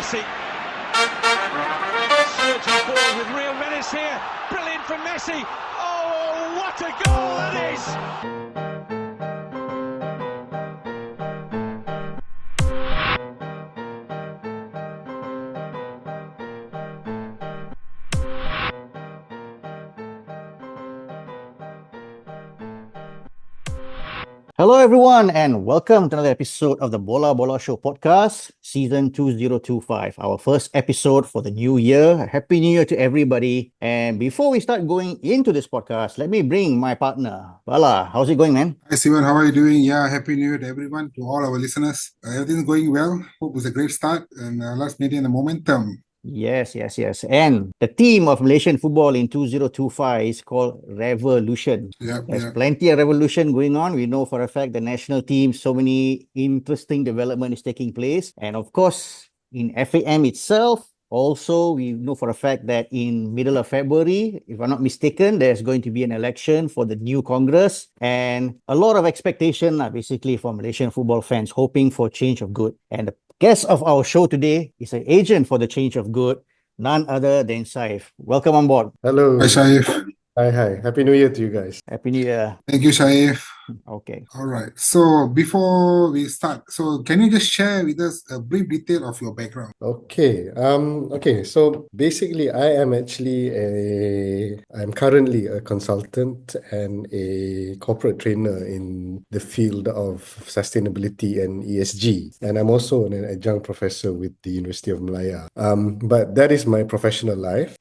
Messi. Surging forward with real menace here. Brilliant from Messi. Oh, what a goal that is! Hello, everyone, and welcome to another episode of the Bola Bola Show podcast, season 2025, our first episode for the new year. Happy New Year to everybody. And before we start going into this podcast, let me bring my partner, Bala. How's it going, man? Hi, Steven. How are you doing? Yeah, Happy New Year to everyone, to all our listeners. Everything's going well. Hope it was a great start and let's maintain the momentum. Yes. And the theme of Malaysian football in 2025 is called Revolution. There's plenty of revolution going on. We know for a fact the national team, so many interesting development is taking place. And of course, in FAM itself, also, we know for a fact that in middle of February, if I'm not mistaken, there's going to be an election for the new Congress and a lot of expectation, basically, for Malaysian football fans, hoping for change of good. And the guest of our show today is an agent for the change of good, none other than Sayf. Welcome on board. Hello. Hi, Shaif. Hi. Happy New Year to you guys. Happy New Year. Thank you, Shaif. Okay. All right. So before we start, can you just share with us a brief detail of your background? Okay. So basically, I'm currently a consultant and a corporate trainer in the field of sustainability and ESG. And I'm also an adjunct professor with the University of Malaya. But that is my professional life.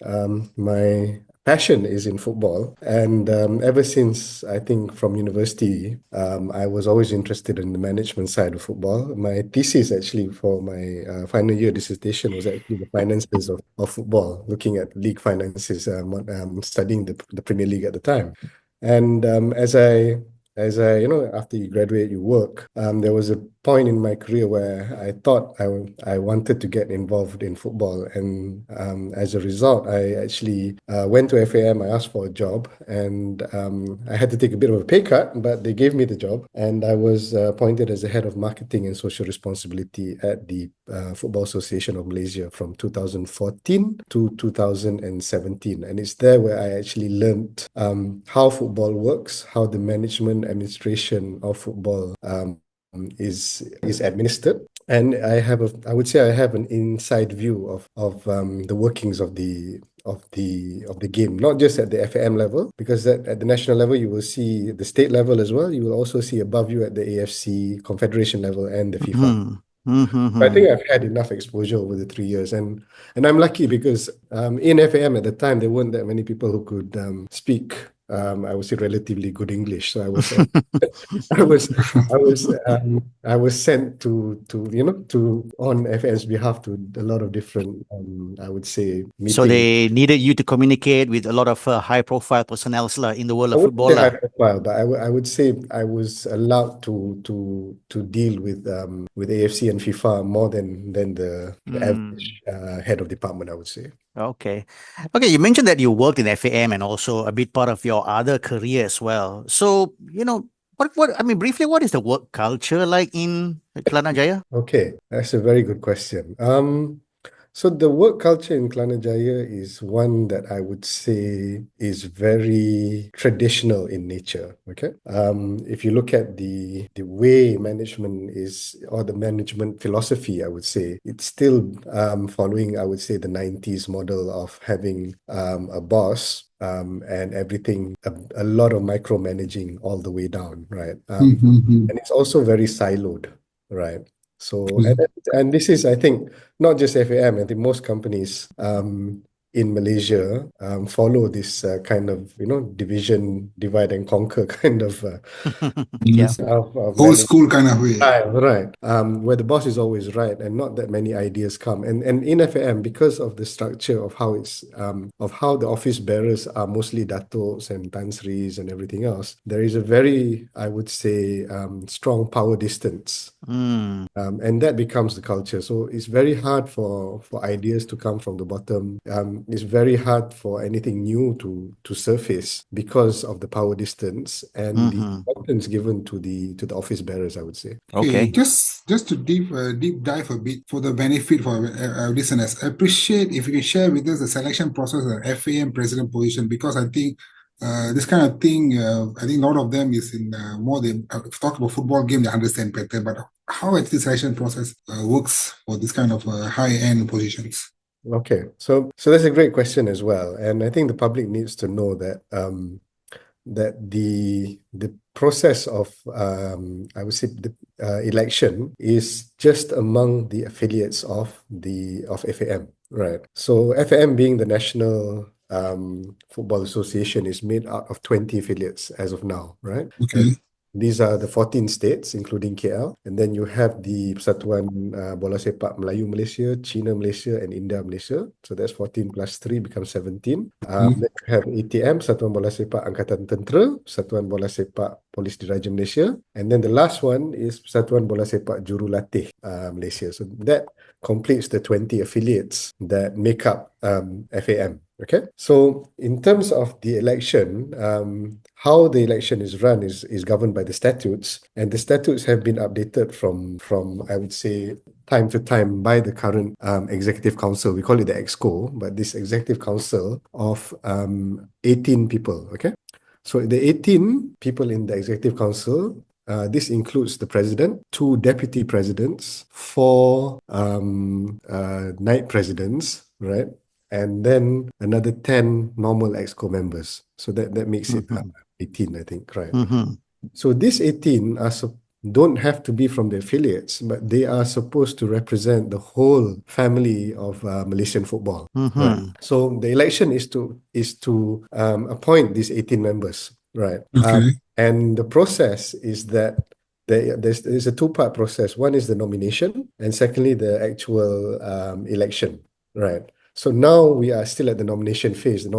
My passion is in football, and ever since I think from university, I was always interested in the management side of football. My thesis actually for my final year dissertation was actually the finances of football, looking at league finances, studying the Premier League at the time. And as I after you graduate, you work. There was a point in my career where I thought I wanted to get involved in football, and as a result, I actually went to FAM. I asked for a job, and I had to take a bit of a pay cut, but they gave me the job, and I was appointed as the head of marketing and social responsibility at the Football Association of Malaysia from 2014 to 2017, and it's there where I actually learned how football works, how the management administration of football is administered, and I would say I have an inside view of the workings of the game, not just at the FAM level, because at the national level you will see the state level as well. You will also see above you at the AFC Confederation level and the FIFA. I think I've had enough exposure over the 3 years, and I'm lucky because in FAM at the time there weren't that many people who could speak I would say relatively good English. So I was I was sent to on FAM's behalf to a lot of different I would say meetings. So they needed you to communicate with a lot of high profile personnel in the world of I wouldn't football. say high profile, but I would say I was allowed to deal with AFC and FIFA more than the average head of department, I would say. Okay. You mentioned that you worked in FAM and also a bit part of your other career as well. So, briefly, what is the work culture like in Kelana Jaya? Okay, that's a very good question. So the work culture in Kelana Jaya is one that I would say is very traditional in nature. Okay, if you look at the way management is, or the management philosophy, I would say it's still following, I would say, the 90s model of having a boss and everything, a lot of micromanaging all the way down, right? And it's also very siloed, right? So, and this is, I think, not just FAM. I think most companies in Malaysia follow this kind of, division, divide and conquer kind of Old school kind of way. Right. Where the boss is always right and not that many ideas come. And in FAM, because of the structure of how it's of how the office bearers are mostly datos and Tan Sris and everything else, there is a very, I would say, strong power distance. And that becomes the culture. So it's very hard for ideas to come from the bottom. it's very hard for anything new to surface because of the power distance and the importance given to the office bearers, I would say. Okay, Okay. just to deep dive a bit for the benefit for our listeners. I appreciate if you can share with us the selection process of FAM president position, because I think this kind of thing, I think a lot of them is in more they talk about football game, they understand better. But how actually the selection process works for this kind of high end positions? Okay, so that's a great question as well, and I think the public needs to know that that the process of I would say the election is just among the affiliates of FAM, right? So FAM, being the National Football Association, is made out of 20 affiliates as of now, right? Okay. These are the 14 states, including KL. And then you have the Persatuan Bola Sepak Melayu Malaysia, China Malaysia, and India Malaysia. So that's 14 plus 3 becomes 17. Then you have ATM, Persatuan Bola Sepak Angkatan Tentera, Persatuan Bola Sepak Polis Diraja Malaysia. And then the last one is Persatuan Bola Sepak Jurulatih Malaysia. So that completes the 20 affiliates that make up FAM. Okay, so in terms of the election, how the election is run is governed by the statutes, and the statutes have been updated from I would say time to time by the current executive council. We call it the EXCO, but this executive council of 18 people. Okay, so the 18 people in the executive council. This includes the president, 2 deputy presidents, 4 night presidents, right? And then another 10 normal EXCO members. So that makes it 18, I think, right? So these 18 don't have to be from the affiliates, but they are supposed to represent the whole family of Malaysian football. Right? So the election is to appoint these 18 members, right? Okay. And the process is that there's a 2-part process. One is the nomination, and secondly, the actual election, right? So now we are still at the nomination phase. The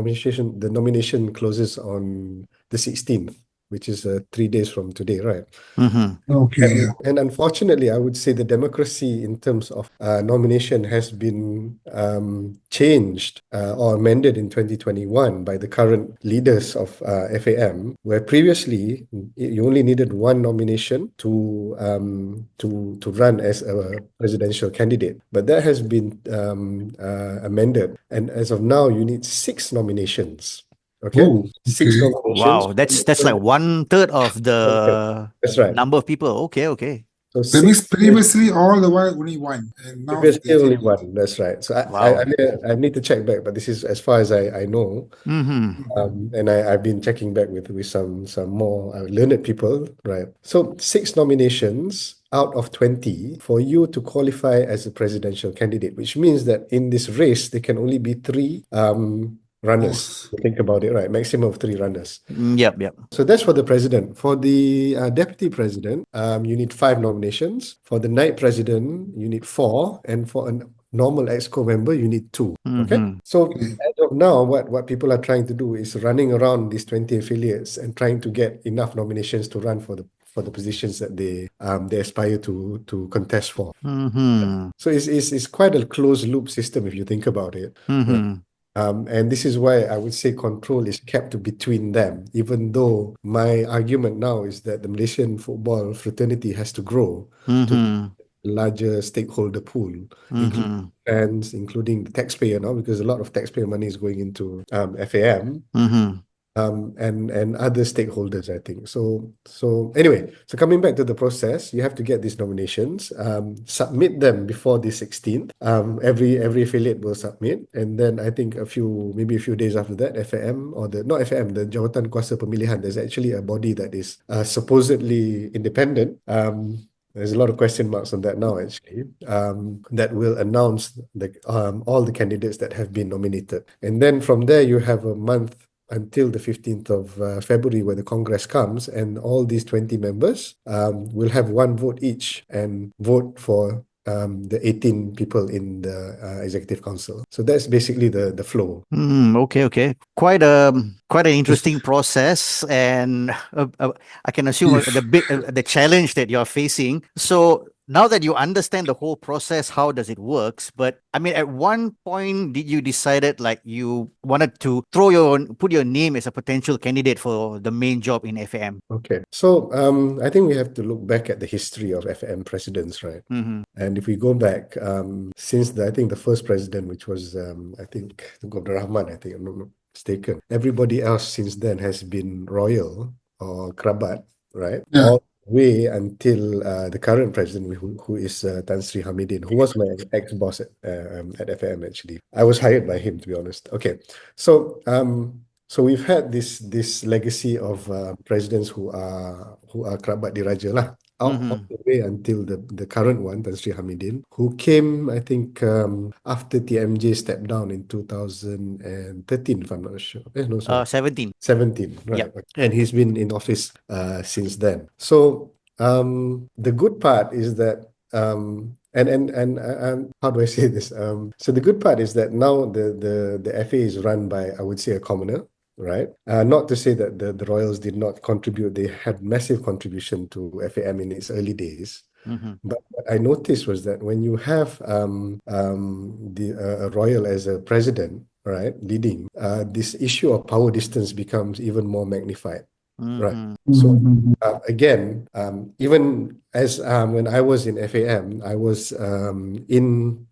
nomination closes on the 16th, which is 3 days from today, right? Okay. And unfortunately, I would say the democracy in terms of nomination has been changed or amended in 2021 by the current leaders of FAM, where previously you only needed 1 nomination to run as a presidential candidate. But that has been amended, and as of now, you need 6 nominations. Okay, Oh, 6 okay. nominations. Wow, that's like 1/3 of the That's right. number of people. Okay. So That means 6 previously all the while only one, and now previously there's only 1. That's right. So Wow. I need to check back, but this is as far as I know. And I've been checking back with some more learned people, right? So 6 nominations out of 20 for you to qualify as a presidential candidate, which means that in this race there can only be 3 runners. Think about it, right? Maximum of 3 runners. Yep. So that's for the president. For the deputy president, you need 5 nominations. For the night president, you need 4, and for a normal EXCO member, you need 2. Okay. So as of now, what people are trying to do is running around these 20 affiliates and trying to get enough nominations to run for the positions that they aspire to contest for. So it's quite a closed loop system if you think about it. Right? And this is why I would say control is kept between them, even though my argument now is that the Malaysian football fraternity has to grow to a larger stakeholder pool, including fans, including the taxpayer now, because a lot of taxpayer money is going into FAM. And other stakeholders, I think. So anyway, so coming back to the process, you have to get these nominations, submit them before the 16th. Every affiliate will submit, and then I think maybe a few days after that, FAM or the Jawatan Kuasa Pemilihan, there's actually a body that is supposedly independent. There's a lot of question marks on that now, actually, that will announce all the candidates that have been nominated. And then from there, you have a month until the 15th of February, where the Congress comes, and all these 20 members will have 1 vote each and vote for the 18 people in the executive council. So that's basically the flow. Okay. Quite an interesting process, and I can assume Yes. the challenge that you're facing. So now that you understand the whole process, how does it works? But I mean, at one point, did you decided like you wanted to put your name as a potential candidate for the main job in FAM? Okay. So I think we have to look back at the history of FM presidents, right? Mm-hmm. And if we go back, since I think the first president, which was I think Abdul Rahman, I think I'm not mistaken, everybody else since then has been royal or krabat, right? Yeah. All the way until the current president, who is Tan Sri Hamidin, who was my ex-boss at FM actually. I was hired by him, to be honest. Okay, so so we've had this legacy of presidents who are kerabat diraja lah, all the way until the current one, Tan Sri Hamidin, who came, I think, after TMJ stepped down in 2013, if I'm not sure. No, sorry. 17. 17, right. Yep. And he's been in office since then. So the good part is that and how do I say this? So the good part is that now the FA is run by, I would say, a commoner, right? Not to say that the Royals did not contribute. They had massive contribution to FAM in its early days. But what I noticed was that when you have a royal as a president, right, leading, this issue of power distance becomes even more magnified. Right. So again, even as when I was in FAM, I was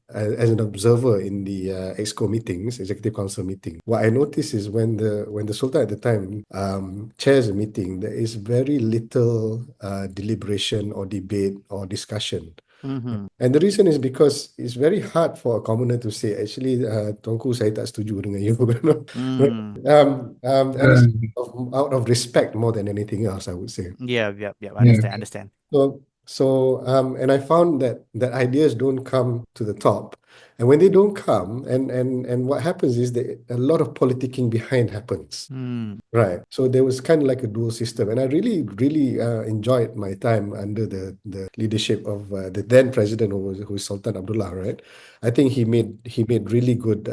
as an observer in the EXCO meetings, Executive Council meeting. What I noticed is when the Sultan at the time chairs a meeting, there is very little deliberation or debate or discussion. And the reason is because it's very hard for a commoner to say, actually, Tuanku, saya tak setuju dengan you. And it's out of respect more than anything else, I would say. Yeah. Understand. And I found that ideas don't come to the top. And when they don't come, and what happens is that a lot of politicking behind happens. Right. So there was kind of like a dual system. And I really, really enjoyed my time under the leadership of the then president, who is Sultan Abdullah, right? I think he made really good,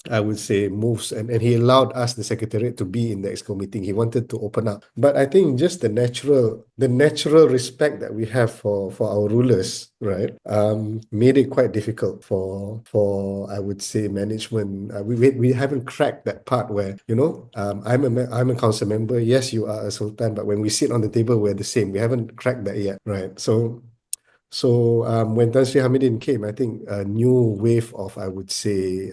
I would say, moves, and he allowed us, the secretariat, to be in the EXCO meeting. He wanted to open up. But I think just the natural respect that we have for our rulers, right, made it quite difficult for I would say, management. We haven't cracked that part where, I'm a council member. Yes, you are a sultan, but when we sit on the table, we're the same. We haven't cracked that yet, right? So when Tan Sri Hamidin came, I think a new wave of, I would say,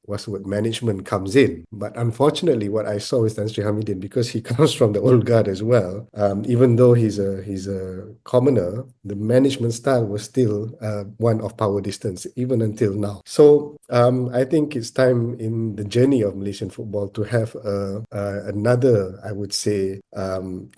what's the word, management comes in. But unfortunately, what I saw with Tan Sri Hamidin, because he comes from the old guard as well, even though he's a commoner, the management style was still one of power distance, even until now. So I think it's time in the journey of Malaysian football to have another, I would say,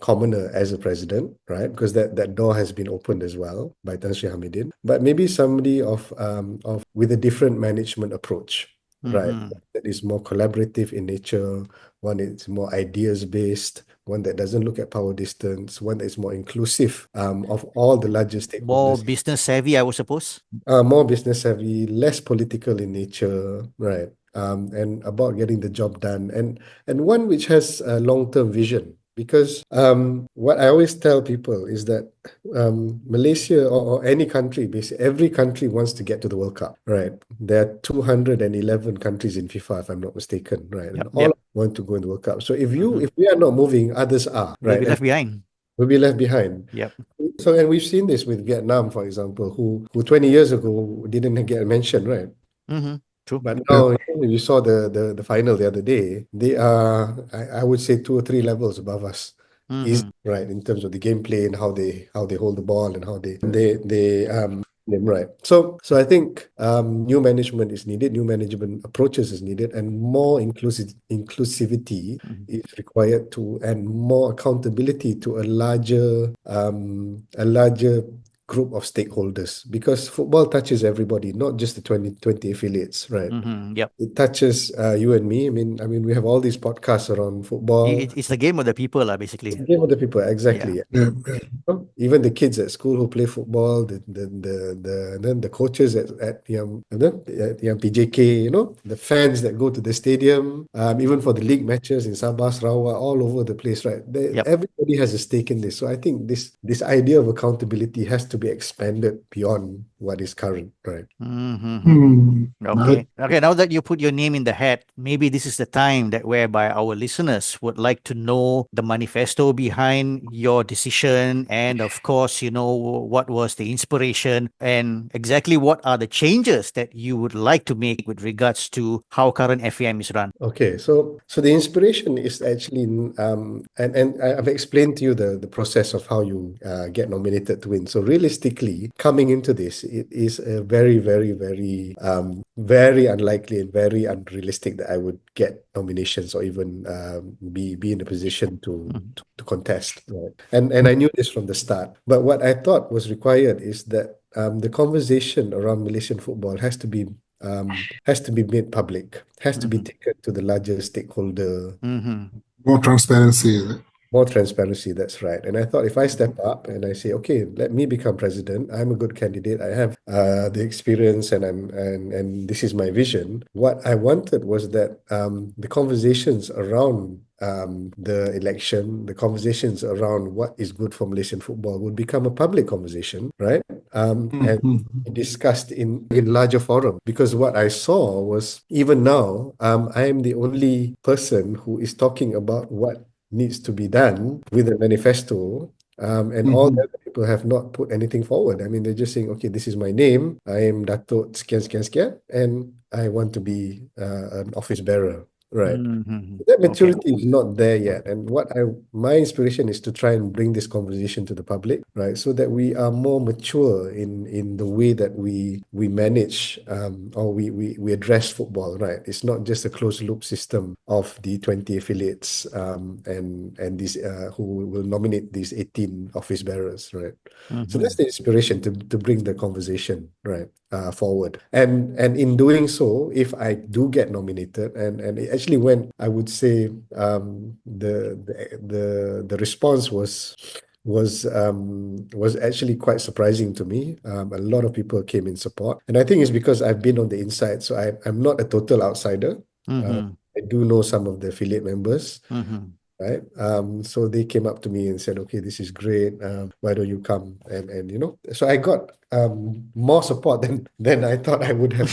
commoner as a president, right? Because that door has been opened as well by Tan Sri Hamidin, but maybe somebody with a different management approach, right? That is more collaborative in nature, one that's more ideas based, one that doesn't look at power distance, one that is more inclusive of all the larger stakeholders. More business savvy, I would suppose. More business savvy, less political in nature, right? And about getting the job done, and one which has a long-term vision. Because what I always tell people is that Malaysia or any country, basically every country wants to get to the World Cup, right? There are 211 countries in FIFA, if I'm not mistaken, right? And all want to go in the World Cup. So if we are not moving, others are, right? We'll be left behind. We'll be left behind. Yep. So, and we've seen this with Vietnam, for example, who 20 years ago didn't get mentioned, right? True. But now, you saw the final the other day. They are, I would say, 2 or 3 levels above us. Is right in terms of the gameplay and how they hold the ball and how they right. So I think new management is needed, new management approaches is needed, and more inclusivity is required and more accountability to a larger group of stakeholders, because football touches everybody, not just the 20 affiliates, right? Yep. It touches you and me. I mean, we have all these podcasts around football. It's the game of the people, basically. It's the game of the people, exactly. Yeah. Even the kids at school who play football, the coaches at PJK, the fans that go to the stadium, even for the league matches in Sabah, Sarawak, all over the place, right? Everybody has a stake in this. So I think this idea of accountability has to be expanded beyond what is current, right? Okay. Okay. Now that you put your name in the hat, maybe this is the time that whereby our listeners would like to know the manifesto behind your decision, and of course, what was the inspiration and exactly what are the changes that you would like to make with regards to how current FAM is run. Okay, so the inspiration is actually I've explained to you the process of how you get nominated to win. So realistically, coming into this, it is a very, very, very very unlikely and very unrealistic that I would get nominations or even be in a position to contest. Right? And I knew this from the start. But what I thought was required is that the conversation around Malaysian football has to be made public, has to be taken to the larger stakeholder. More transparency. More transparency, that's right. And I thought if I step up and I say, okay, let me become president, I'm a good candidate, I have the experience and this is my vision. What I wanted was that the conversations around the election, the conversations around what is good for Malaysian football would become a public conversation, right? And discussed in larger forum. Because what I saw was, even now, I am the only person who is talking about what needs to be done with a manifesto, and all the other people have not put anything forward. I mean, they're just saying, okay, this is my name, I am Dato' sekian sekian sekian, and I want to be an office bearer. Right. That maturity is not there yet. And my inspiration is to try and bring this conversation to the public, right? So that we are more mature in the way that we manage or we address football, right? It's not just a closed loop system of the 20 affiliates and these who will nominate these 18 office bearers, right? So that's the inspiration to bring the conversation, right, forward. And in doing so, if I do get nominated, and it actually went, I would say, the response was actually quite surprising to me. A lot of people came in support, and I think it's because I've been on the inside, so I'm not a total outsider. I do know some of the affiliate members. Right. So they came up to me and said, okay, this is great. Why don't you come? And so I got more support than I thought I would have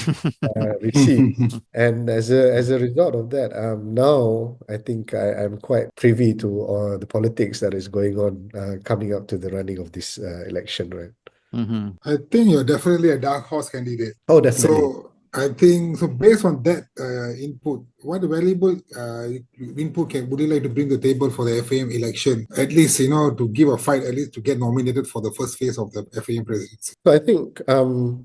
received. And as a result of that, now I think I'm quite privy to the politics that is going on coming up to the running of this election, right? I think you're definitely a dark horse candidate. Oh, definitely. So I think so. Based on that input, what valuable input would you like to bring to the table for the FAM election? At least to give a fight, at least to get nominated for the first phase of the FAM presidency. So I think,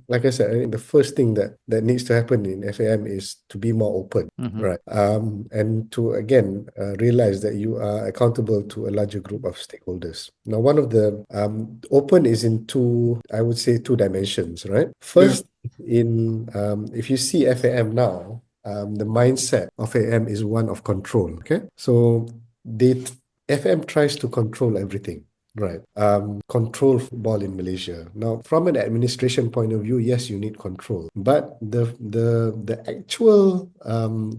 like I said, I think the first thing that needs to happen in FAM is to be more open, right? And to again realize that you are accountable to a larger group of stakeholders. Now, one of the open is in two dimensions, right? First, if you see FAM now, the mindset of FAM is one of control. Okay, so FAM tries to control everything. Right. Control football in Malaysia. Now, from an administration point of view, yes, you need control. But the actual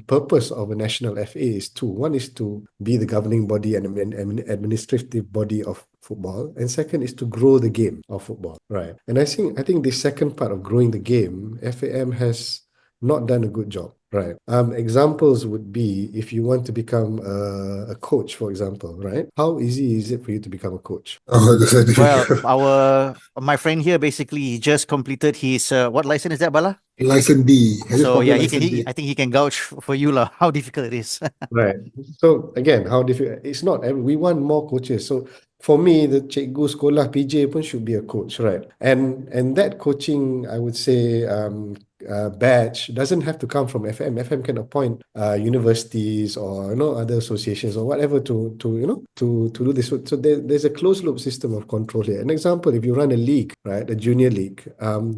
purpose of a national FA is two. One is to be the governing body and administrative body of football, and second is to grow the game of football. Right. And I think the second part of growing the game, FAM has not done a good job. Right. Examples would be if you want to become a coach, for example, right? How easy is it for you to become a coach? Oh, that's a difficult. Well, my friend here basically just completed his what license is that, Bala? License D. So yeah, I think he can vouch for you lah. How difficult it is. Right. So again, how difficult? It's not. We want more coaches. So for me, the cikgu sekolah PJ pun should be a coach, right? And that coaching, I would say, batch doesn't have to come from FM. FM can appoint universities or other associations or whatever to do this. So there's a closed loop system of control here. An example: if you run a league, right, a junior league,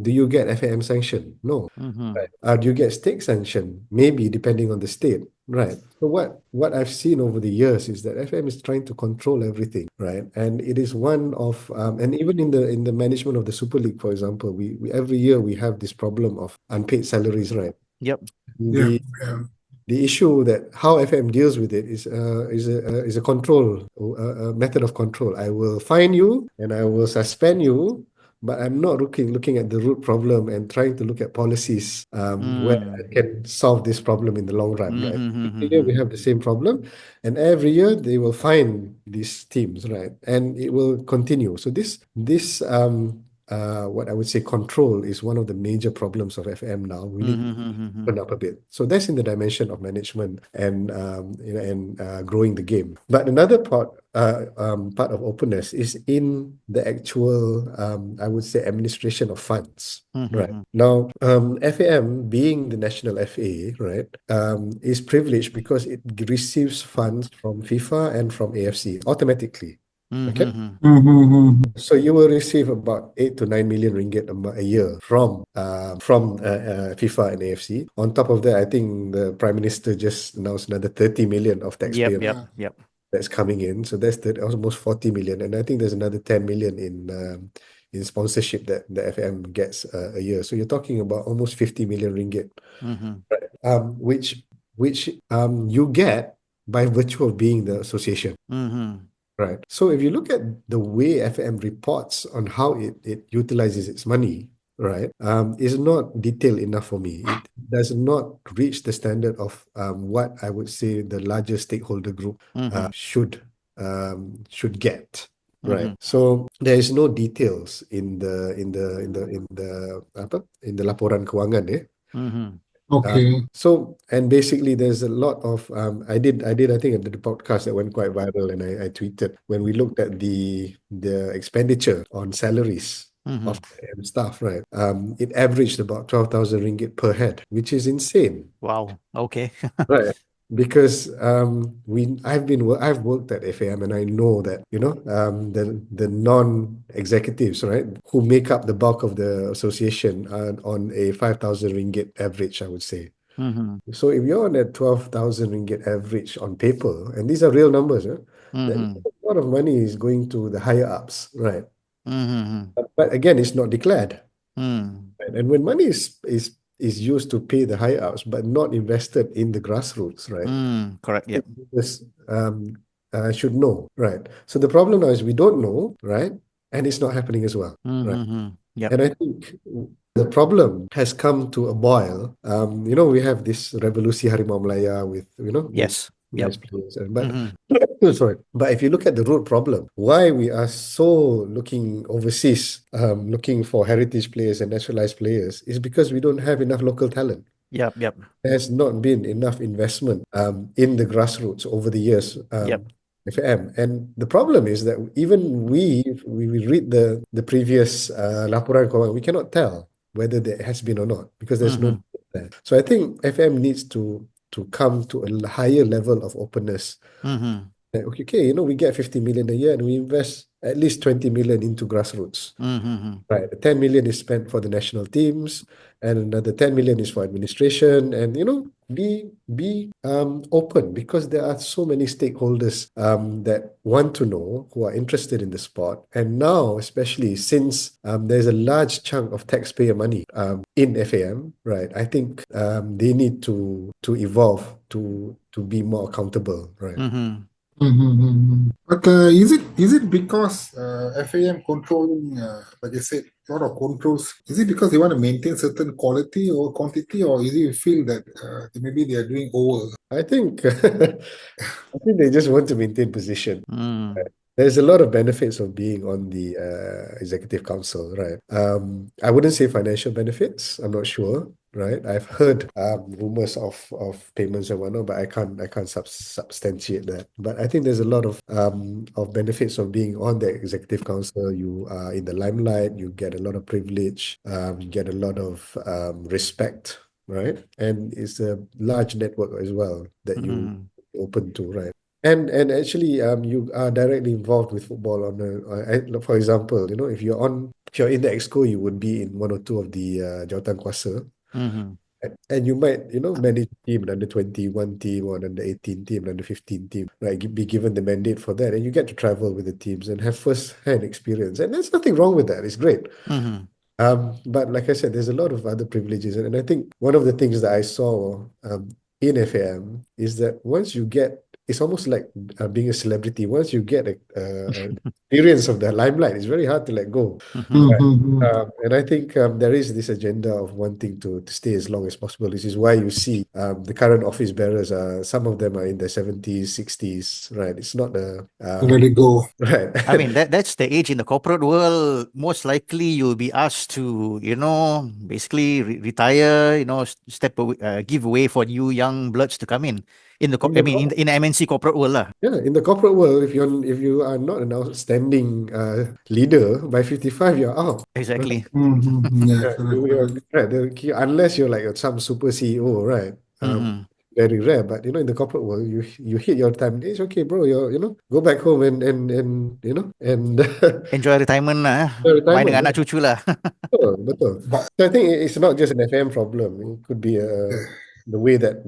do you get FAM sanction? No. Right. Do you get state sanction? Maybe, depending on the state. Right. So what I've seen over the years is that FM is trying to control everything, right? And it is one of and even in the management of the Super League, for example, we every year we have this problem of unpaid salaries, right? Yep. The issue that how FM deals with it is a control, a method of control. I will fine you and I will suspend you, but I'm not looking at the root problem and trying to look at policies where I can solve this problem in the long run, right? Every year we have the same problem, and every year they will find these teams, right? And it will continue. So this what I would say control is one of the major problems of FM now. We need to open up a bit. So that's in the dimension of management and growing the game. But another part of openness is in the actual I would say administration of funds. Right. Now, FAM being the national FA, right, is privileged because it receives funds from FIFA and from AFC automatically. Okay. So you will receive about 8 to 9 million ringgit a year from FIFA and AFC. On top of that, I think the Prime Minister just announced another 30 million of taxpayer Yep. that's coming in. So that's almost 40 million, and I think there's another 10 million in sponsorship that the FM gets a year. So you're talking about almost 50 million ringgit, right? Which you get by virtue of being the association. Right. So if you look at the way FM reports on how it utilizes its money, right, is not detailed enough for me. It does not reach the standard of what I would say the largest stakeholder group should get. Right. So there is no details in the laporan kewangan, Okay. so and basically there's a lot of I did I think the podcast that went quite viral, and I tweeted when we looked at the expenditure on salaries of staff, right? It averaged about 12,000 ringgit per head, which is insane. Wow. Okay. Right. Because I've worked at FAM, and I know that the non-executives, right, who make up the bulk of the association are on a 5,000 ringgit average, I would say. So if you're on a 12,000 ringgit average on paper, and these are real numbers, then a lot of money is going to the higher ups, right? But again, it's not declared. Right? And when money is used to pay the higher ups, but not invested in the grassroots, right? Correct. Yep. This should know, right? So the problem now is we don't know, right? And it's not happening as well, right? Yep. And I think the problem has come to a boil. We have this Revolusi Harimau Malaya with, Yes. Yep. nice players. But sorry, but if you look at the root problem, why we are so looking overseas, looking for heritage players and naturalized players, is because we don't have enough local talent. Yep. There has not been enough investment in the grassroots over the years. FM. And the problem is that even we read the previous laporan kewangan, we cannot tell whether there has been or not because there's no there. So I think FM needs to come to a higher level of openness. Like, okay, we get 50 million a year and we invest at least 20 million into grassroots. Right. 10 million is spent for the national teams, and another 10 million is for administration. And be open, because there are so many stakeholders that want to know, who are interested in the sport. And now, especially since there's a large chunk of taxpayer money in FAM, right? I think they need to evolve to be more accountable, right? But is it because FAM controlling, like I said, a lot of controls? Is it because they want to maintain certain quality or quantity, or is it you feel that maybe they are doing over? I think they just want to maintain position. There's a lot of benefits of being on the executive council, right? I wouldn't say financial benefits. I'm not sure, right? I've heard rumors of payments and whatnot, but I can't substantiate that. But I think there's a lot of benefits of being on the executive council. You are in the limelight. You get a lot of privilege. You get a lot of respect, right? And it's a large network as well that you open to, right? And actually, you are directly involved with football for example, if you're in the exco, you would be in one or two of the jawatan kuasa, and you might, manage a team, an under 21 team or an under 18 team, an under 15 team, right? Be given the mandate for that, and you get to travel with the teams and have first-hand experience, and there's nothing wrong with that. It's great. But like I said, there's a lot of other privileges, and I think one of the things that I saw in FAM is that once you get it's almost like being a celebrity. Once you get a experience of the limelight, it's very hard to let go. Right. And I think there is this agenda of wanting to stay as long as possible. This is why you see the current office bearers, some of them are in their 70s, 60s, right? It's not a Let it go. right. I mean, that's the age in the corporate world. Most likely, you'll be asked to, basically retire. Step away, give way for new young bloods to come in. In the, In the in the MNC corporate world, lah. Yeah, in the corporate world, if you are not an outstanding leader by 55, you're out. Exactly. Yeah, Yeah, correct. right. Unless you're like some super CEO, right? Very rare. But in the corporate world, you hit your time. It's okay, bro. Go back home and and Enjoy retirement lah. Main retirement. dengan anak cucu lah. Betul, betul. But So I think it's not just an FM problem. It could be the way that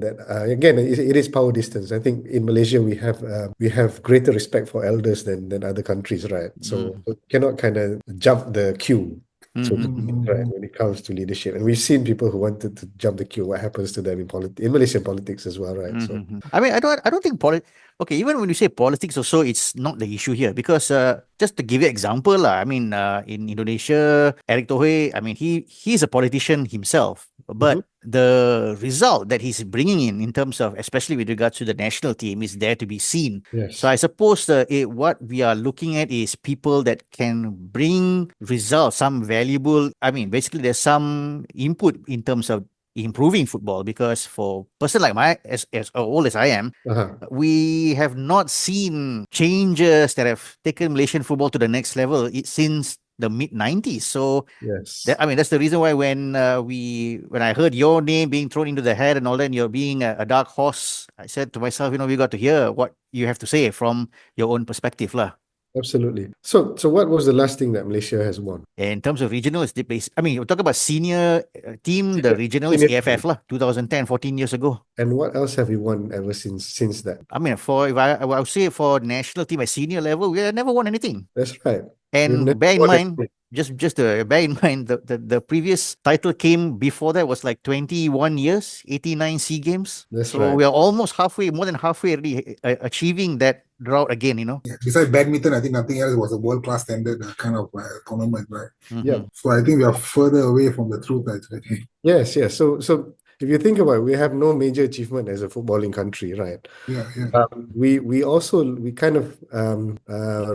again it is power distance. I think in Malaysia we have greater respect for elders than other countries, right? So cannot kind of jump the queue. So right, when it comes to leadership, and we've seen people who wanted to jump the queue. What happens to them in Malaysian politics as well, right? So I mean, I don't think okay, even when you say politics also, it's not the issue here because just to give you example lah, I mean, in Indonesia, Erick Thohir, I mean, he's a politician himself, but the result that he's bringing in terms of, especially with regards to the national team, is there to be seen. yes, So I suppose what we are looking at is people that can bring results, some valuable. I mean, basically, there's some input in terms of improving football, because for a person like as old as I am, we have not seen changes that have taken Malaysian football to the next level since the mid-90s. So yes, that's the reason why when I heard your name being thrown into the hat and all that, and you're being a dark horse, I said to myself, we got to hear what you have to say from your own perspective lah. absolutely. So what was the last thing that Malaysia has won? In terms of regional, it's I mean, you talk about senior team, the regional is Senior AFF lah, 2010, 14 years ago. And what else have we won ever since that? I mean, if I would say for national team at senior level, we have never won anything. That's right. And bear in mind, just to bear in mind, the previous title came before that was like 21 years, 89 SEA Games. That's so right. we are almost more than halfway already achieving that drought again, Yeah, besides badminton, I think nothing else was a world-class standard kind of tournament, right? Yeah. So I think we are further away from the truth, actually. Yes. So if you think about it, we have no major achievement as a footballing country, right? Yeah. We also kind of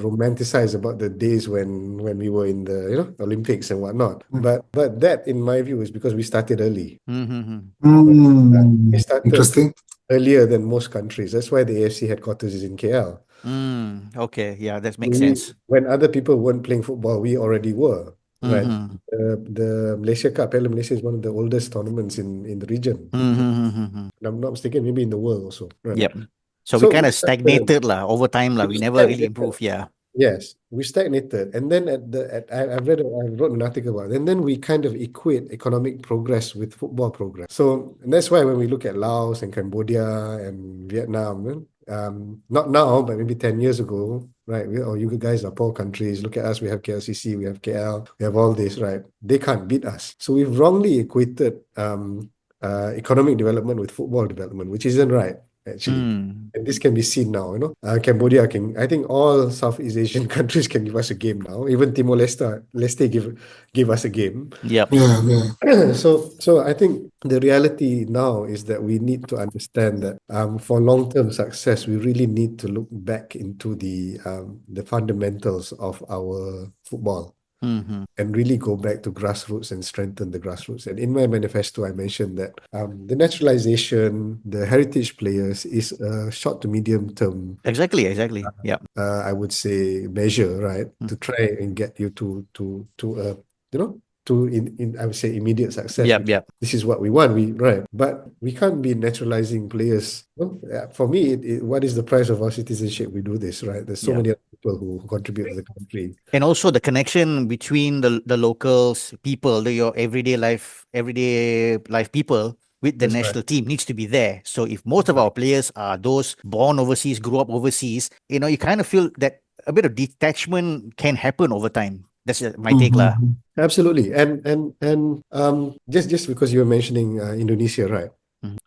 romanticize about the days when we were in the Olympics and whatnot. But that, in my view, is because we started early. We started Interesting. earlier than most countries. That's why the AFC headquarters is in KL. Okay, yeah, that makes sense. When other people weren't playing football, we already were. Right. The Malaysia Cup, Piala Malaysia, is one of the oldest tournaments in the region. And I'm not mistaken, maybe in the world also. Right? Yep. So we kind of stagnated over time We never really improved. Yeah. Yes, we stagnated, and then I wrote an article about it, and then we kind of equate economic progress with football progress. So and that's why when we look at Laos and Cambodia and Vietnam, not now, but maybe 10 years ago, right? You guys are poor countries. Look at us. We have KLCC, we have KL, we have all this, right? They can't beat us. So we've wrongly equated economic development with football development, which isn't right, actually. And this can be seen now, Cambodia I think all Southeast Asian countries can give us a game now. Even Timor-Leste give us a game. Yep. Yeah. So I think the reality now is that we need to understand that for long-term success, we really need to look back into the fundamentals of our football. And really go back to grassroots and strengthen the grassroots. And in my manifesto, I mentioned that the naturalization, the heritage players is a short to medium term. Exactly. Yeah. I would say measure, right, to try and get you to I would say immediate success. Yep. This is what we want, right? But we can't be naturalizing players. For me, what is the price of our citizenship? We do this, right? There's so many other people who contribute to the country, and also the connection between the locals, people, your everyday life people with the national team needs to be there. So if most of our players are those born overseas, grew up overseas, you kind of feel that a bit of detachment can happen over time. That's my take lah. Absolutely. And just because you were mentioning Indonesia, right?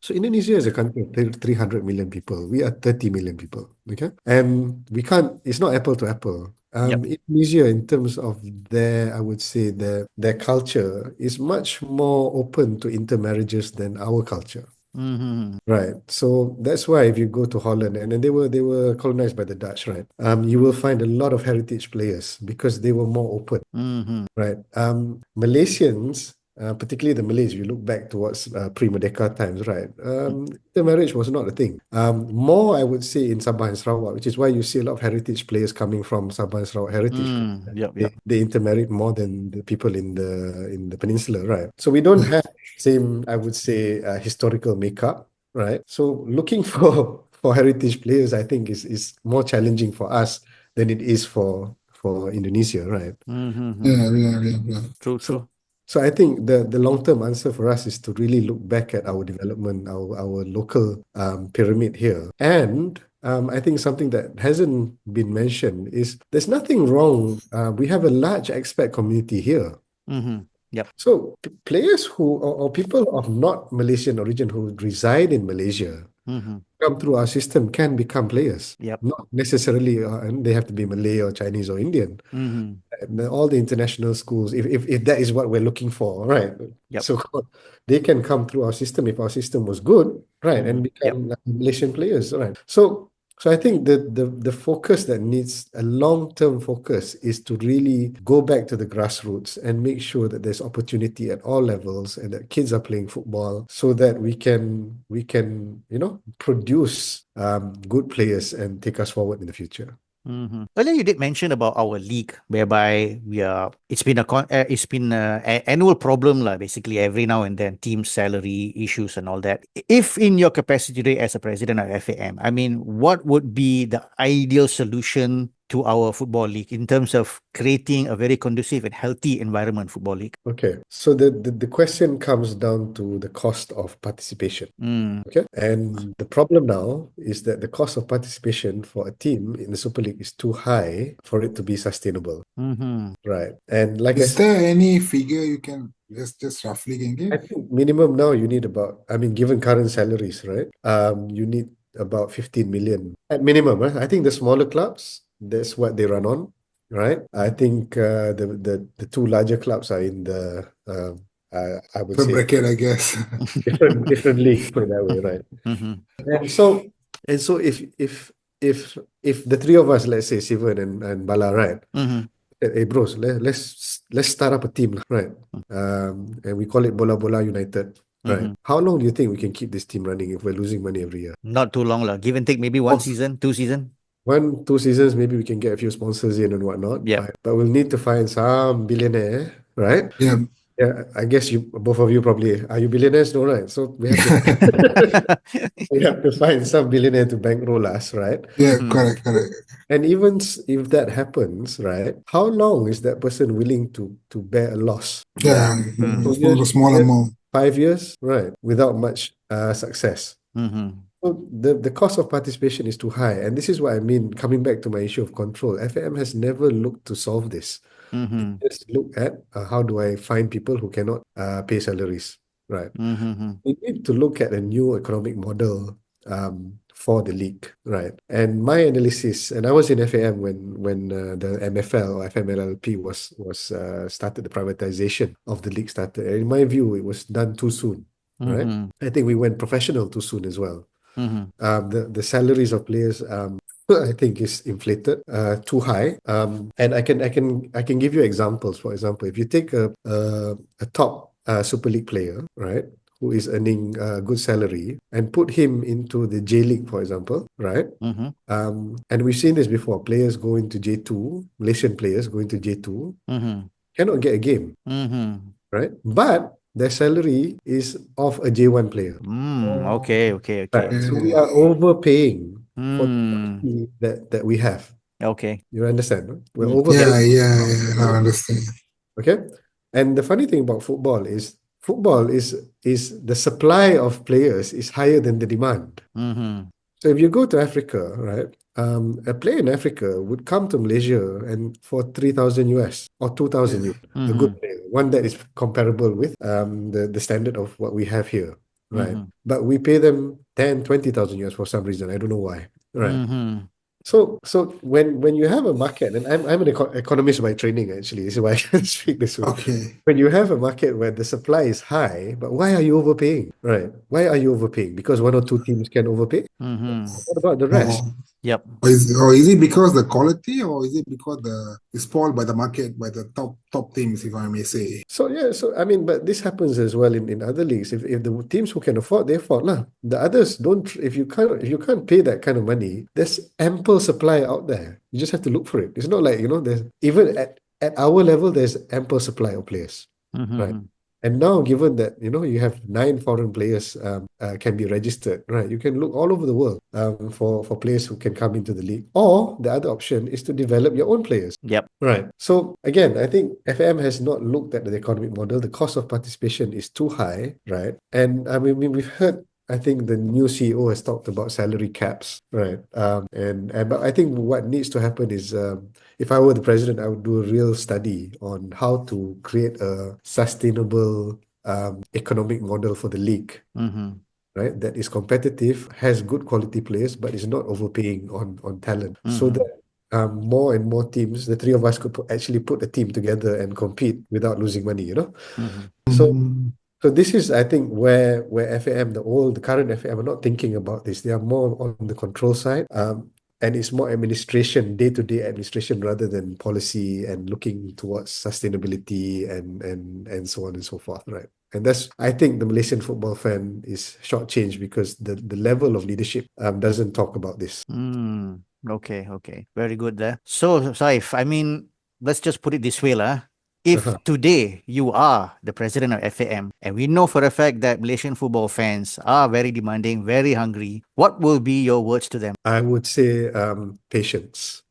So Indonesia is a country of 300 million people. We are 30 million people. Okay. And we can't, it's not apple to apple. Yep. Indonesia, in terms of I would say their culture is much more open to intermarriages than our culture. Mm-hmm. Right. So that's why if you go to Holland, and then they were colonized by the Dutch, right? You will find a lot of heritage players because they were more open. Mm-hmm. Right. Malaysians, particularly the Malays, you look back towards pre-Merdeka times, right? The marriage was not a thing. More, I would say, in Sabah and Sarawak, which is why you see a lot of heritage players coming from Sabah and Sarawak heritage. Yep. They, Yep. they intermarried more than the people in the peninsula, right? So we don't have same, I would say, historical makeup, right? So looking for heritage players, I think is more challenging for us than it is for Indonesia, right? Mm-hmm. Yeah. True. So, True. so I think the long-term answer for us is to really look back at our development, our local pyramid here. And I think something that hasn't been mentioned is there's nothing wrong. We have a large expat community here. Mm-hmm. Yep. So players or people of not Malaysian origin who reside in Malaysia Mm-hmm. come through our system can become players. Yep. Not necessarily, and they have to be Malay or Chinese or Indian. Mm-hmm. All the international schools, if that is what we're looking for, right? Yep. So they can come through our system if our system was good, right, and Yep. become Malaysian players, right? So I think the focus that needs a long-term focus is to really go back to the grassroots and make sure that there's opportunity at all levels and that kids are playing football so that we can produce good players and take us forward in the future. Mm-hmm. Earlier, you did mention about our league, whereby it's been a annual problem, lah. Basically, every now and then, team salary issues and all that. If in your capacity today as a president of FAM, I mean, what would be the ideal solution to our football league in terms of creating a very conducive and healthy environment football league? Okay, so the question comes down to the cost of participation. Okay, and the problem now is that the cost of participation for a team in the Super League is too high for it to be sustainable, Mm-hmm. right? And like I Is said, there any figure you can just roughly can I give? think minimum now you need about, I mean, given current salaries, right? You need about 15 million at minimum. I think the smaller clubs, that's what they run on, right? I think the two larger clubs are in the I would Per say bracket, I guess. different leagues, put it that way, right? Mm-hmm. And so if the three of us, let's say Sivan and Bala, right? Mm-hmm. Hey bros, let's start up a team, right? And we call it Bola Bola United, right? Mm-hmm. How long do you think we can keep this team running if we're losing money every year? Not too long, lah. Give and take, maybe one Oh, season, 2 season. 1, 2 seasons, maybe we can get a few sponsors in and whatnot, Yep. but we'll need to find some billionaire, right? Yeah, Yeah, I guess both of you probably are you billionaires, no, right? So we have to we have to find some billionaire to bankroll us, right? yeah, Mm-hmm. correct. And even if that happens, right? How long is that person willing to bear a loss? Yeah, Mm-hmm. 2 years, for the small 3 years, amount. 5 years, right? Without much success. Mm-hmm. So the cost of participation is too high. And this is what I mean, coming back to my issue of control. FAM has never looked to solve this. Mm-hmm. Just look at how do I find people who cannot pay salaries, right? Mm-hmm. We need to look at a new economic model for the league, right? And my analysis, and I was in FAM when the MFL or FMLLP was started, the privatization of the league started. And in my view, it was done too soon, right? Mm-hmm. I think we went professional too soon as well. Mm-hmm. The salaries of players I think is inflated too high. And I can give you examples. For example, if you take a top Super League player, right, who is earning a good salary and put him into the J League, for example, right? Mm-hmm. And we've seen this before. Players go into J2, Malaysian players go into J2, Mm-hmm. cannot get a game, Mm-hmm. right? But their salary is of a J1 player. Okay. Right. So we Yeah, are overpaying for the Mm. quality that we have. Okay. You understand? No? We're Yep. yeah, overpaying. I understand. Okay. And the funny thing about football is the supply of players is higher than the demand. Mm-hmm. So if you go to Africa, right, a player in Africa would come to Malaysia and for 3,000 US or 2,000 Yeah, US, a good Mm-hmm. player, one that is comparable with the standard of what we have here. right? But we pay them 10, 20,000 US for some reason. I don't know why, right? So when you have a market, and I'm an economist by training, actually, this is why I can speak this way. Okay. When you have a market where the supply is high, but why are you overpaying, right? Why are you overpaying? Because one or two teams can overpay. What about the rest? Or, Yep. or is it because the quality, or is it because it's spoiled by the market, by the top teams, if I may say? So yeah, so I mean, but this happens as well in other leagues. If the teams who can afford, they afford lah. The others don't. If you can't pay that kind of money, there's ample supply out there. You just have to look for it. It's not like, there's even at our level, there's ample supply of players, right? And now, given that you have 9 foreign players can be registered, right? You can look all over the world for players who can come into the league. Or the other option is to develop your own players. Yep. Right. So again, I think FAM has not looked at the economic model. The cost of participation is too high, right? And I mean, we've heard. I think the new CEO has talked about salary caps, right? But I think what needs to happen is, if I were the president, I would do a real study on how to create a sustainable economic model for the league, right? That is competitive, has good quality players, but is not overpaying on talent, so that more and more teams, the three of us could actually put a team together and compete without losing money, So so this is, I think, where FAM, the current FAM, are not thinking about this. They are more on the control side. And it's more administration, day-to-day administration, rather than policy and looking towards sustainability and so on and so forth, right? And that's, I think, the Malaysian football fan is shortchanged because the level of leadership doesn't talk about this. Okay. Very good there. So, Saif, I mean, let's just put it this way, lah. If today you are the president of FAM, and we know for a fact that Malaysian football fans are very demanding, very hungry, what will be your words to them? I would say patience.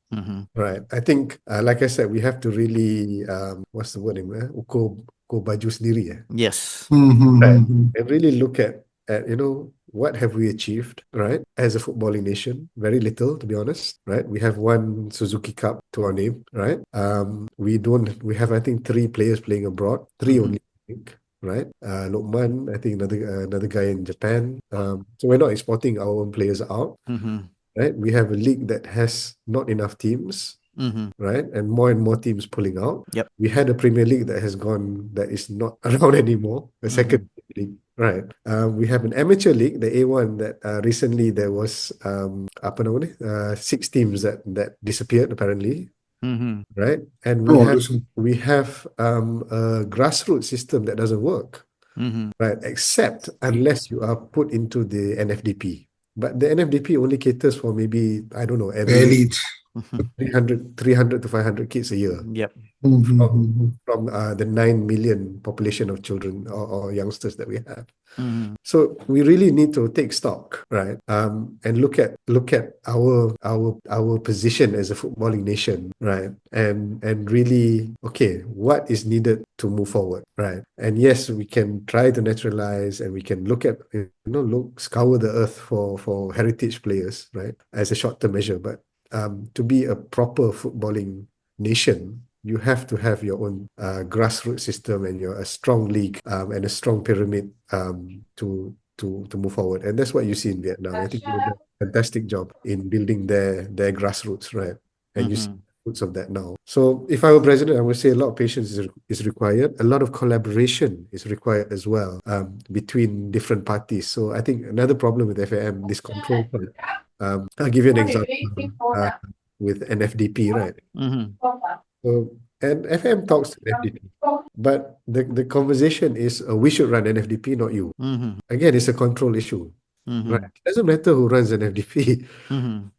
Right. I think, like I said, we have to really, what's the word? Ukur baju sendiri. Yes. Right. And really look at what have we achieved, right? As a footballing nation, very little, to be honest, right? We have one Suzuki Cup to our name, right? We have, I think, 3 players playing abroad, 3 only, I think, right? Lokman, I think another guy in Japan. So we're not exporting our own players out, right? We have a league that has not enough teams, right? And more teams pulling out. Yep. We had a Premier League that is not around anymore, a second league, right? We have an amateur league, the A1, that recently there was 6 teams that disappeared apparently, right? And we have a grassroots system that doesn't work, right? Except unless you are put into the NFDP. But the NFDP only caters for maybe, I don't know, Elite. 300 to 500 kids a year. Yep. From the 9 million population of children or youngsters that we have. So we really need to take stock, right? And look at our position as a footballing nation, right? And really, okay, what is needed to move forward, right? And yes, we can try to naturalize, and we can look at scour the earth for heritage players, right? As a short-term measure, but to be a proper footballing nation, you have to have your own grassroots system and a strong league and a strong pyramid to move forward. And that's what you see in Vietnam. I think they did a fantastic job in building their grassroots, right? And you see the fruits of that now. So if I were president, I would say a lot of patience is required. A lot of collaboration is required as well between different parties. So I think another problem with FAM, this control part. I'll give you an example with NFDP, right? So, and FM talks to NFDP, but the conversation is we should run NFDP, not you. Again, it's a control issue, right? It doesn't matter who runs NFDP.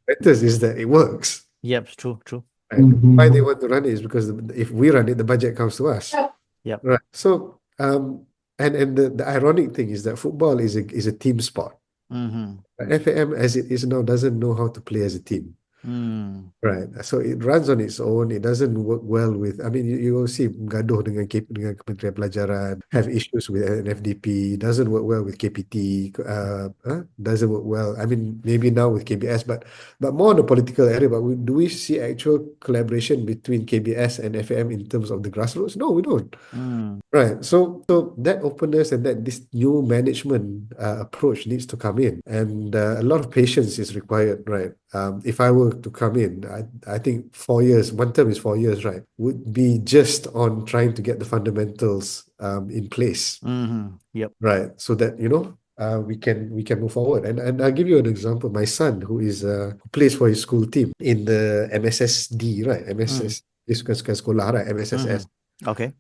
Matters is that it works. Yep, true. Right? Why they want to run it is because if we run it, the budget comes to us. Yep. Right. So, and the ironic thing is that football is a team sport. FAM, as it is now, doesn't know how to play as a team. Mm. Right. So it runs on its own. It doesn't work well with, I mean, you will see gaduh dengan Kementerian Pelajaran, have issues with NFDP, doesn't work well with KPT, doesn't work well. I mean, maybe now with KBS, but more on the political area. But do we see actual collaboration between KBS and FAM in terms of the grassroots? No, we don't. Mm. Right. So that openness and that this new management approach needs to come in, and a lot of patience is required. Right. If I were to come in, I think 4 years, one term is 4 years, right, would be just on trying to get the fundamentals in place. Mm-hmm. Yep. Right. So that we can move forward. And I'll give you an example. My son, who plays for his school team in the MSSD, right? MSS is sekolah, right? MSSS. Okay.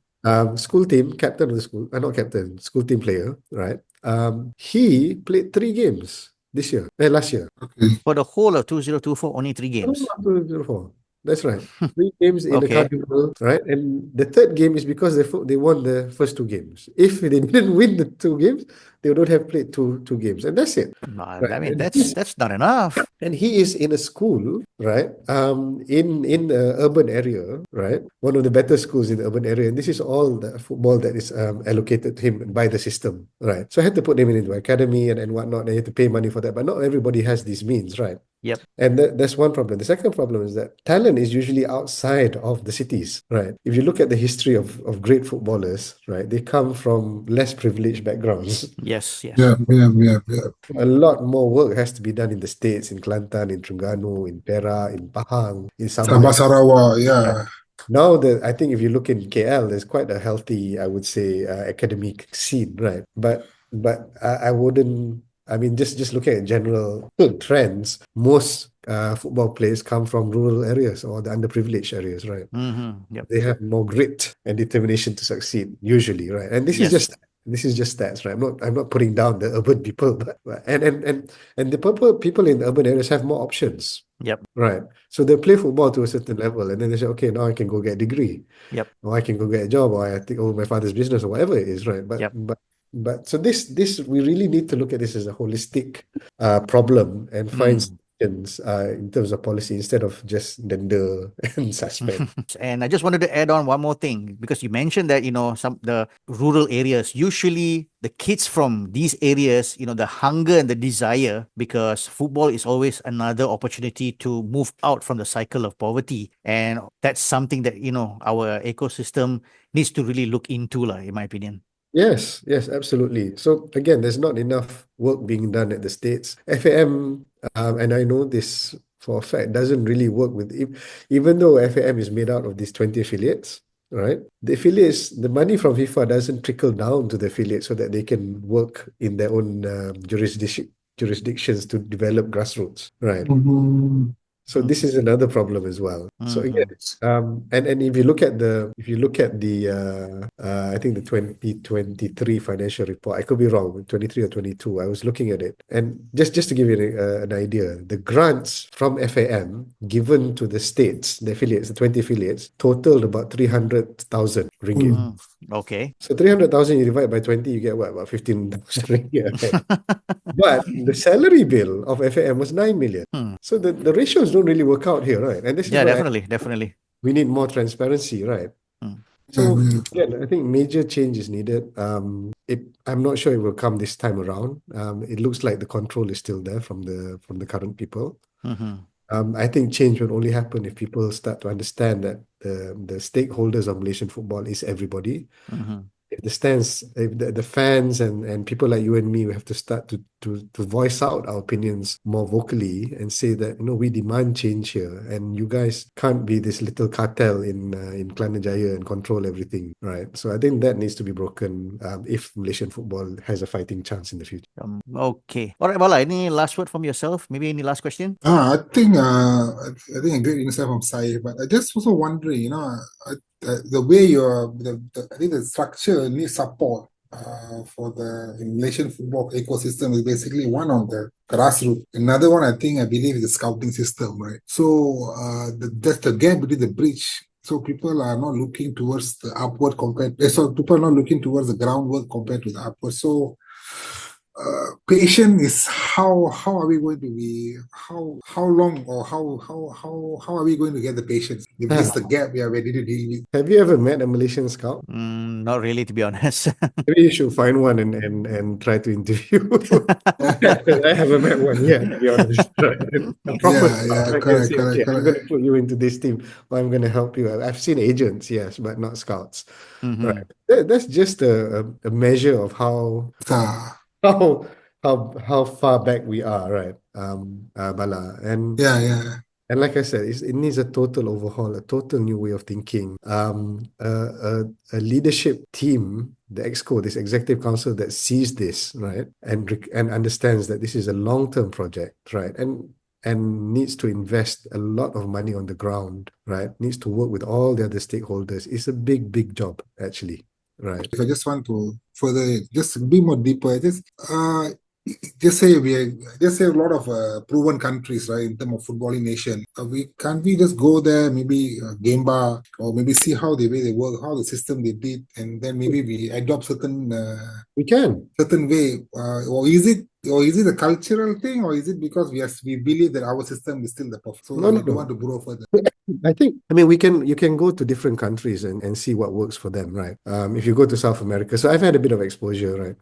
School team, captain of the school, not captain, school team player, right? He played 3 games last year. Okay. For the whole of 2024, only 3 games. 2004. That's right. 3 games in the Okay. Cardinal, right? And the third game is because they won the first 2 games. If they didn't win the 2 games, they would have played two games, and that's it. Right. I mean, And that's not enough. and he is in a school, right? In the urban area, right? One of the better schools in the urban area, and this is all the football that is allocated to him by the system, right? So I had to put him into academy and whatnot. And you have to pay money for that, but not everybody has these means, right? Yep. And that's one problem. The second problem is that talent is usually outside of the cities, right? If you look at the history of great footballers, right, they come from less privileged backgrounds. Yes. Yeah. A lot more work has to be done in the States, in Kelantan, in Terengganu, in Perak, in Pahang, in Sabah Sabah. Sarawak, yeah. Now I think if you look in KL, there's quite a healthy, I would say, academic scene, right? But I wouldn't. I mean, just looking at general trends, most football players come from rural areas or the underprivileged areas, right? Mm-hmm. Yep. They have more grit and determination to succeed, usually, right? And this is Yes. just stats, right? I'm not putting down the urban people, but and the people in the urban areas have more options. Yep. Right. So they play football to a certain level, and then they say, okay, now I can go get a degree, Yep. or I can go get a job, or I take over my father's business, or whatever it is, right? Yep. But so this we really need to look at this as a holistic problem and find solutions in terms of policy instead of just dender and suspend. And I just wanted to add on one more thing, because you mentioned that, the rural areas, usually the kids from these areas, the hunger and the desire, because football is always another opportunity to move out from the cycle of poverty. And that's something that, our ecosystem needs to really look into, in my opinion. Yes, absolutely. So again, there's not enough work being done at the States. FAM, and I know this for a fact, doesn't really work with, even though FAM is made out of these 20 affiliates, right? The affiliates, the money from FIFA doesn't trickle down to the affiliates so that they can work in their own jurisdictions to develop grassroots, right? So this is another problem as well. So again, and if you look at the I think the 2023 financial report, I could be wrong, 23 or 22. I was looking at it, and just to give you an idea, the grants from FAM given to the states, the affiliates, the 20 affiliates, totaled about 300,000 ringgit. Okay. So 300,000 you divide by 20, you get what, about 15,000 ringgit. Right? But the salary bill of FAM was 9 million. So the ratios don't really work out here, right? And this is Definitely. we need more transparency, right? So again, I think major change is needed. I'm not sure it will come this time around. It looks like the control is still there from the current people. I think change will only happen if people start to understand that the stakeholders of Malaysian football is everybody. If the fans and people like you and me, we have to start to voice out our opinions more vocally and say that, we demand change here, and you guys can't be this little cartel in Kelana Jaya and control everything, right? So I think that needs to be broken if Malaysian football has a fighting chance in the future. Okay. All right, Bala, any last word from yourself? Maybe any last question? I think a great insight from Sayf, but I just also wondering, the way I think the structure needs support for the Malaysian football ecosystem is basically one on the grassroots. Another one, I believe, is the scouting system, right? So that's the gap between the bridge. So people are not looking towards the upward so people are not looking towards the groundwork compared to the upward. So patient is how are we going to be how long or how are we going to get the patience if this is the gap we are ready to deal with. Have you ever met a Malaysian scout? Not really, to be honest. Maybe you should find one and try to interview. I haven't met one yet, to be honest. Right? A proper scout, Yeah, I can correct, say, correct, okay, I'm going to correct. put you into this team, or I'm going to help you. I've seen agents, yes, but not scouts. Mhm. Right. That's just a measure of Ah, how how far back we are, right? Bala. yeah. And like I said, it needs a total overhaul, a total new way of thinking. A leadership team, the EXCO, this executive council that sees this, right, and understands that this is a long-term project, right, and needs to invest a lot of money on the ground, right, needs to work with all the other stakeholders. It's a big, big job, actually, right? If I just want to further just be more deeper, just say a lot of proven countries, right, in terms of footballing nation. We just go there, maybe game bar, or maybe see how the way they work, how the system they did, and then maybe we adopt We can. certain way, or is it a cultural thing, or is it because we believe that our system is still the perfect? So No, I no, don't no. want to grow further. I mean, you can go to different countries and see what works for them, right? If you go to South America, so I've had a bit of exposure, right?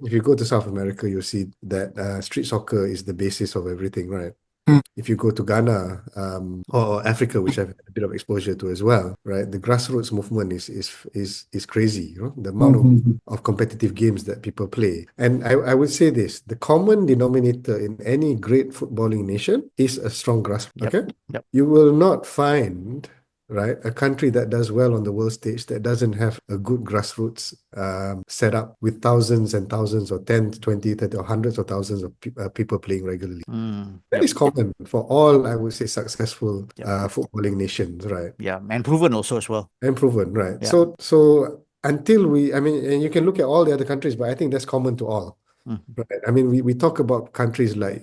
If you go to South America, you'll see that street soccer is the basis of everything, right? Hmm. If you go to Ghana, or Africa, which I've had a bit of exposure to as well, right? The grassroots movement is crazy, you know, the amount Mhm. of competitive games that people play. And I would say this, the common denominator in any great footballing nation is a strong grassroots, Yep. okay? Yep. You will not find, right, a country that does well on the world stage that doesn't have a good grassroots set up with thousands and thousands or 10, 20, 30, or hundreds of thousands of people playing regularly. That Yep. is common for all, I would say, successful Yep. footballing nations, right? Yeah, and proven also as well. And proven, right? Yeah. So until I mean, and you can look at all the other countries, but I think that's common to all. Mhm. Right. I mean, we talk about countries like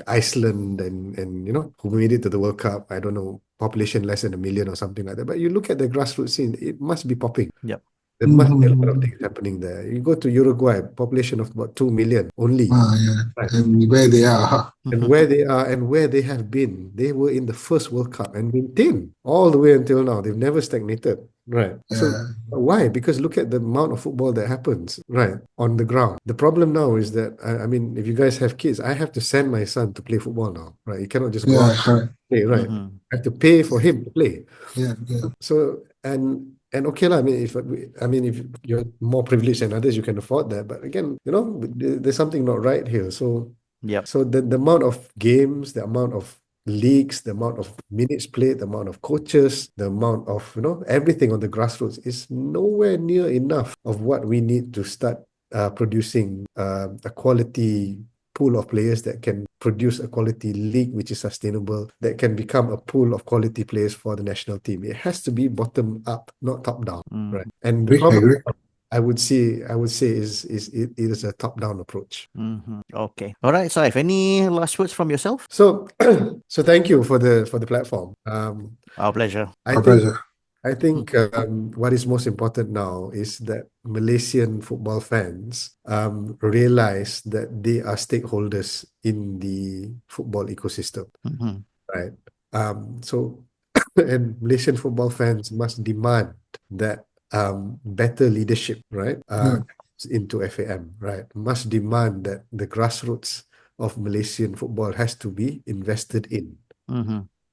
Iceland and you know who made it to the World Cup. I don't know, population less than 1 million or something like that. But you look at the grassroots scene, it must be popping. Yep. There must be a lot of Mhm. things happening there. You go to Uruguay, population of about 2 million only. Yeah, Right. and where they are. And where they are and where they have been. They were in the first World Cup and maintained all the way until now. They've never stagnated. Right. So Yeah, why? Because look at the amount of football that happens, right, on the ground. The problem now is that, I mean, if you guys have kids, I have to send my son to play football now, right? You cannot just go out yeah, and correct. play, right? I have to pay for him to play. Yeah. So, and okay lah, I mean if you're more privileged than others, you can afford that. But again, you know, there's something not right here. So Yep. so the amount of games, the amount of leagues, the amount of minutes played, the amount of coaches, the amount of, you know, everything on the grassroots is nowhere near enough of what we need to start producing a quality pool of players that can produce a quality league which is sustainable, that can become a pool of quality players for the national team. It has to be bottom up, not top down, right? And the I problem agree. I would say it is a top-down approach. Okay. All right, Saif, any last words from yourself? So so thank you for the platform. Our pleasure. I Our think pleasure. I think what is most important now is that Malaysian football fans realize that they are stakeholders in the football ecosystem, right? So and Malaysian football fans must demand that better leadership, right? Yeah. Into FAM, right? Must demand that the grassroots of Malaysian football has to be invested in.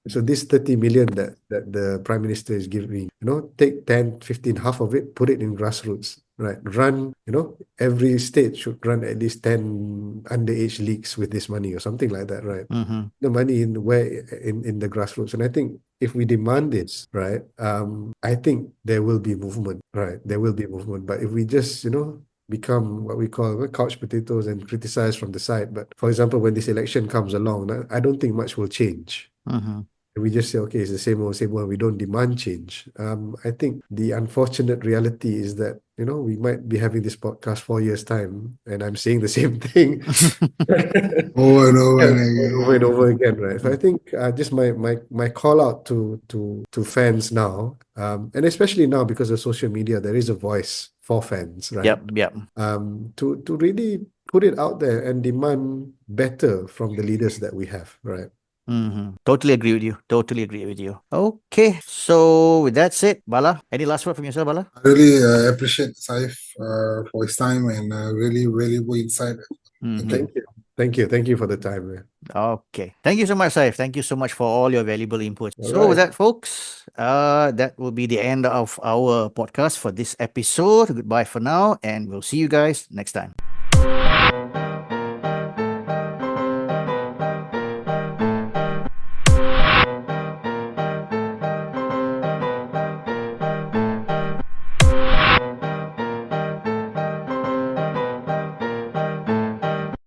So this 30 million that the Prime Minister is giving, you know, take 10, 15, half of it, put it in grassroots, right? Run, you know, every state should run at least 10 underage leagues with this money or something like that, right? The money in the grassroots. And I think if we demand this, right, I think there will be movement, right? There will be movement. But if we just, you know, become what we call couch potatoes and criticize from the side. But for example, when this election comes along, I don't think much will change. We just say, okay, it's the same old, same old. We don't demand change. I think the unfortunate reality is that, you know, we might be having this podcast 4 years' time, and I'm saying the same thing Over and over yeah, and over and again. over again, right? So I think just my call out to fans now, and especially now because of social media, there is a voice for fans, right? Yep. To really put it out there and demand better from the leaders that we have, right? Totally agree with you. Totally agree with you. Okay. So with that said, Bala, any last word from yourself, Bala? I really appreciate Saif for his time and really valuable insight. Mhm. Thank you for the time, man. Okay. Thank you so much, Saif. Thank you so much for all your valuable input. All So with right. that, folks, that will be the end of our podcast for this episode. Goodbye for now, and we'll see you guys next time.